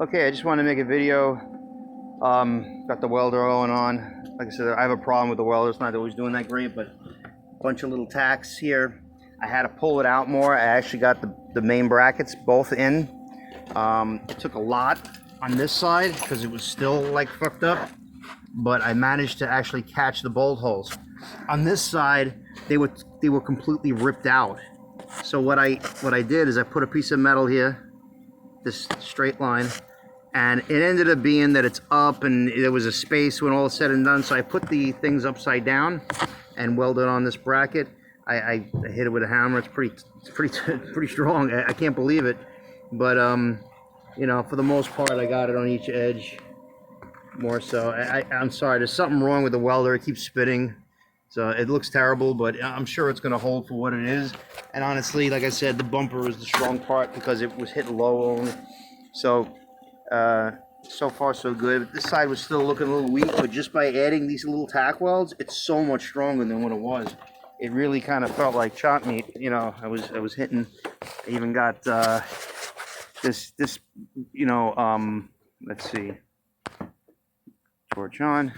Okay, I just wanted to make a video. Got the welder going on. Like I said, I have a problem with the welder. It's not always doing that great, but a bunch of little tacks here. I had to pull it out more. I actually got the main brackets both in. It took a lot on this side because it was still like fucked up, but I managed to actually catch the bolt holes. On this side, they were completely ripped out. So what I did is I put a piece of metal here, this straight line, and it ended up being that it's up and there was a space when all is said and done. So I put the things upside down and welded on this bracket. I hit it with a hammer. It's pretty strong. I can't believe it, but you know, for the most part, I got it on each edge. More so, I'm sorry. There's something wrong with the welder. It keeps spitting. So it looks terrible, but I'm sure it's going to hold for what it is. And honestly, like I said, the bumper is the strong part because it was hit low only. So, so far so good. This side was still looking a little weak, but just by adding these little tack welds, it's so much stronger than what it was. It really kind of felt like chop meat. You know, I was hitting. I even got this. You know, let's see, torch on.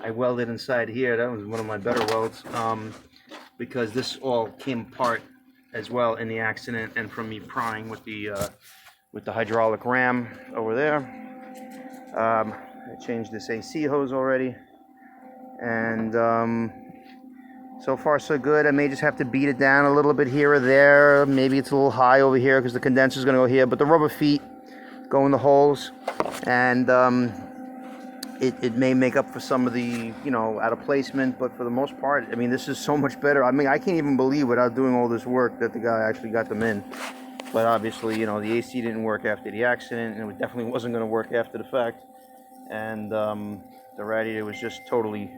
I welded inside here. That was one of my better welds because this all came apart as well in the accident and from me prying with the hydraulic ram over there. I changed this AC hose already, and so far so good. I may just have to beat it down a little bit here or there. Maybe it's a little high over here because the condenser is going to go here, but the rubber feet go in the holes, and it may make up for some of the, you know, out of placement, but for the most part, I mean, this is so much better. I mean, I can't even believe without doing all this work that the guy actually got them in. But obviously, you know, the AC didn't work after the accident, and it definitely wasn't going to work after the fact. And the radiator was just totally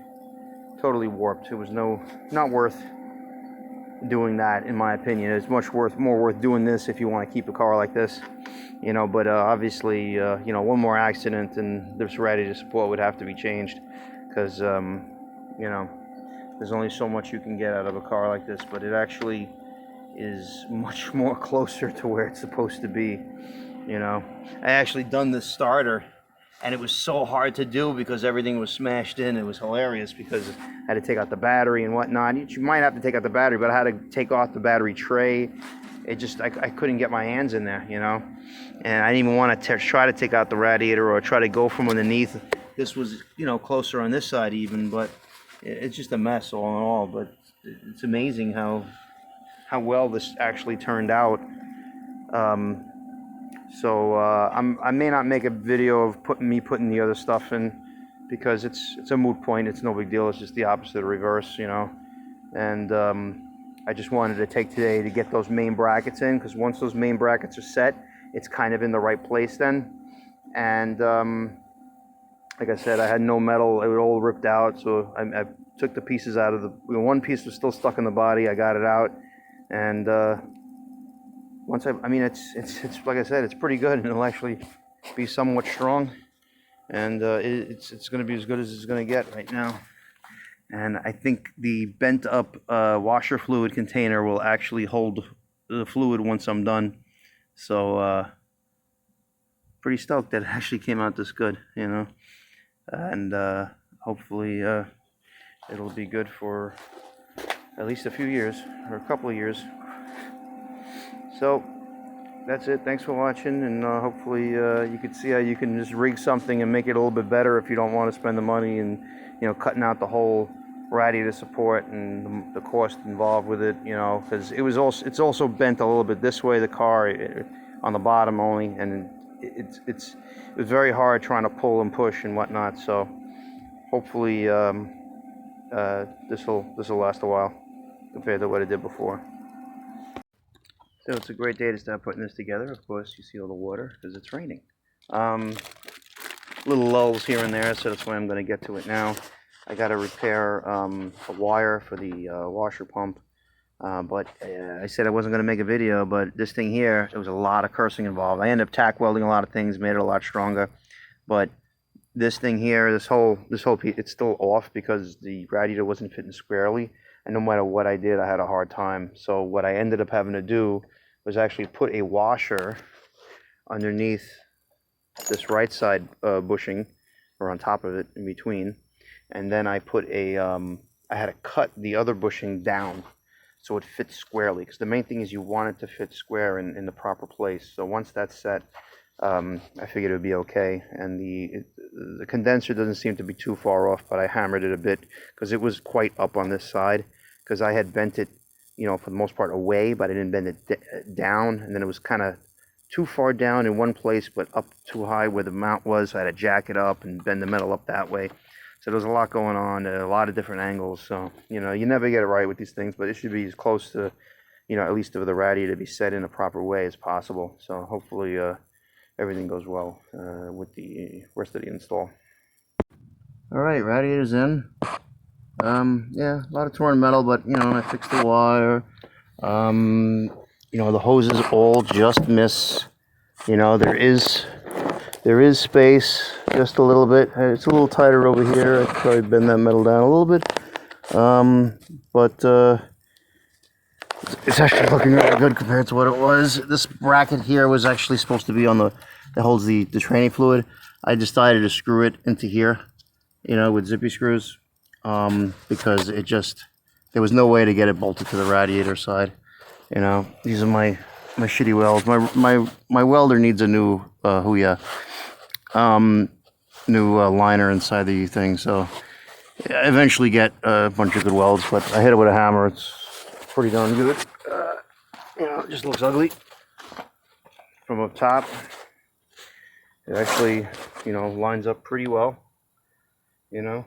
warped. It was not worth doing that, in my opinion. It's much more worth doing this if you want to keep a car like this, you know. But obviously, you know, one more accident and this radiator support would have to be changed because, you know, there's only so much you can get out of a car like this. But it actually is much more closer to where it's supposed to be, you know. I actually done this starter, and it was so hard to do because everything was smashed in. It was hilarious because I had to take out the battery and whatnot. You might have to take out the battery, but I had to take off the battery tray. It just, I couldn't get my hands in there, you know. And I didn't even want to try to take out the radiator or try to go from underneath. This was, you know, closer on this side even, but it's just a mess all in all. But it's amazing how well this actually turned out. So I may not make a video of putting the other stuff in because it's a moot point. It's no big deal. It's just the opposite of reverse, you know. And I just wanted to take today to get those main brackets in, because once those main brackets are set, it's kind of in the right place then. And like I said, I had no metal. It was all ripped out, so I took the pieces out of the. One piece was still stuck in the body. I got it out, and once I mean, it's like I said, it's pretty good, and it'll actually be somewhat strong, and it's going to be as good as it's going to get right now. And I think the bent up washer fluid container will actually hold the fluid once I'm done. So pretty stoked that it actually came out this good, you know. And hopefully it'll be good for at least a few years or a couple of years. So that's it. Thanks for watching, and hopefully you can see how you can just rig something and make it a little bit better if you don't want to spend the money and, you know, cutting out the whole radiator support and the cost involved with it, you know, because it's also bent a little bit this way, the car on the bottom only, and it was very hard trying to pull and push and whatnot. So hopefully this will last a while compared to what it did before. So it's a great day to start putting this together. Of course, you see all the water because it's raining. Little lulls here and there, so that's why I'm going to get to it now. I got to repair a wire for the washer pump. But I said I wasn't going to make a video, but this thing here, there was a lot of cursing involved. I ended up tack welding a lot of things, made it a lot stronger. But this thing here, this whole piece, it's still off because the radiator wasn't fitting squarely. And no matter what I did, I had a hard time. So what I ended up having to do was actually put a washer underneath this right side bushing, or on top of it in between, and then I put a I had to cut the other bushing down so it fits squarely, because the main thing is you want it to fit square in the proper place. So once that's set, I figured it would be okay. And the condenser doesn't seem to be too far off, but I hammered it a bit because it was quite up on this side, because I had bent it, you know, for the most part away, but I didn't bend it down, and then it was kind of too far down in one place, but up too high where the mount was. So I had to jack it up and bend the metal up that way. So there was a lot going on, a lot of different angles. So, you know, you never get it right with these things, but it should be as close to, you know, at least for the radiator to be set in a proper way as possible. So hopefully everything goes well with the rest of the install. All right, radiator's in. Yeah, a lot of torn metal, but, you know, I fixed the wire. You know, the hoses all just miss. You know, there is space, just a little bit. It's a little tighter over here. I could probably bend that metal down a little bit. But it's actually looking really good compared to what it was. This bracket here was actually supposed to be on that holds the training fluid. I decided to screw it into here, you know, with zippy screws, because it just, there was no way to get it bolted to the radiator side. You know, these are my shitty welds. My welder needs a new new liner inside the thing. So I eventually get a bunch of good welds, but I hit it with a hammer. It's pretty darn good. You know, it just looks ugly from up top. It actually, you know, lines up pretty well. You know,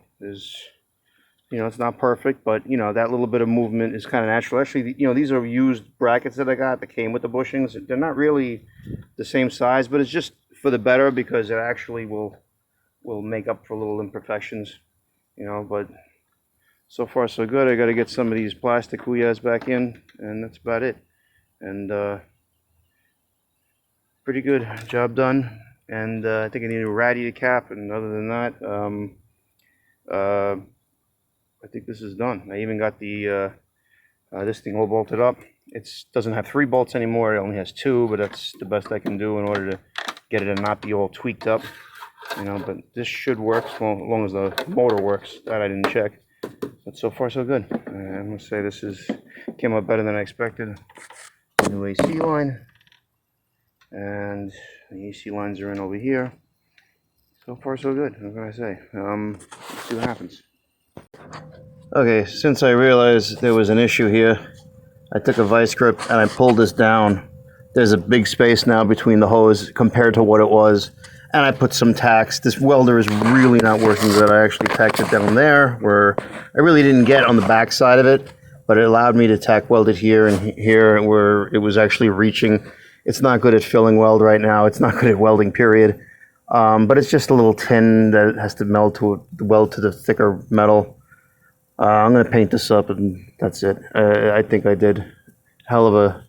you know, it's not perfect, but, you know, that little bit of movement is kind of natural. Actually, you know, these are used brackets that I got that came with the bushings. They're not really the same size, but it's just for the better, because it actually will make up for little imperfections, you know. But so far so good. I got to get some of these plastic huyas back in, and that's about it. And pretty good job done. And I think I need a radiator cap, and other than that, I think this is done. I even got the this thing all bolted up. It doesn't have 3 bolts anymore. It only has 2, but that's the best I can do in order to get it and not be all tweaked up. You know, but this should work as long as the motor works. That I didn't check. But so far so good. I must say this came out better than I expected. New AC line, and the AC lines are in over here. So far so good. What can I say? Let's see what happens. Okay, since I realized there was an issue here, I took a vice grip and I pulled this down. There's a big space now between the hose compared to what it was, and I put some tacks. This welder is really not working good. I actually tacked it down there where I really didn't get on the back side of it, but it allowed me to tack weld it here and here where it was actually reaching. It's not good at filling weld right now. It's not good at welding, period. But it's just a little tin that has to weld to the thicker metal. I'm going to paint this up, and that's it. I think I did a hell of a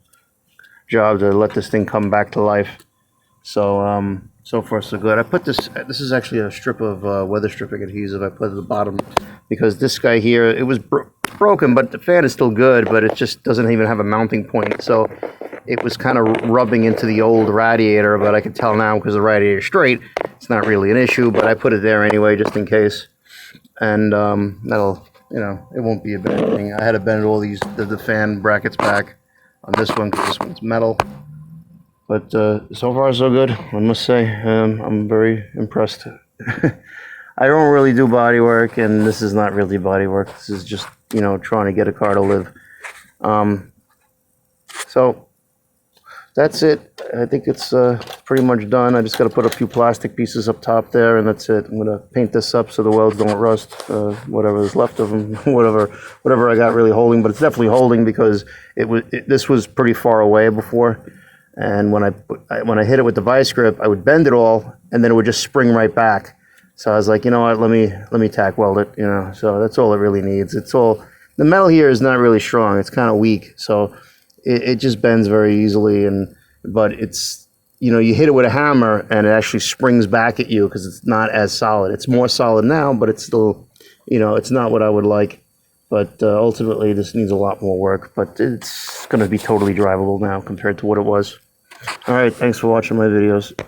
job to let this thing come back to life. So, so far so good. I put this is actually a strip of weather stripping adhesive I put at the bottom, because this guy here, it was broken, but the fan is still good, but it just doesn't even have a mounting point. So it was kind of rubbing into the old radiator, but I can tell now because the radiator's straight, it's not really an issue, but I put it there anyway just in case. And that'll, you know, it won't be a bad thing. I had to bend all the fan brackets back on this one because this one's metal. But so far so good, I must say. I'm very impressed. I don't really do body work, and this is not really body work. This is just, you know, trying to get a car to live. So that's it. I think it's pretty much done. I just got to put a few plastic pieces up top there, and that's it. I'm gonna paint this up so the welds don't rust. Whatever is left of them, whatever I got really holding, but it's definitely holding because this was pretty far away before, and when I hit it with the vice grip, I would bend it all, and then it would just spring right back. So I was like, you know what? Let me tack weld it. You know, so that's all it really needs. It's all, the metal here is not really strong. It's kind of weak, so it just bends very easily, but it's, you know, you hit it with a hammer and it actually springs back at you because it's not as solid. It's more solid now, but it's still, you know, it's not what I would like. But ultimately, this needs a lot more work. But it's going to be totally drivable now compared to what it was. All right, thanks for watching my videos.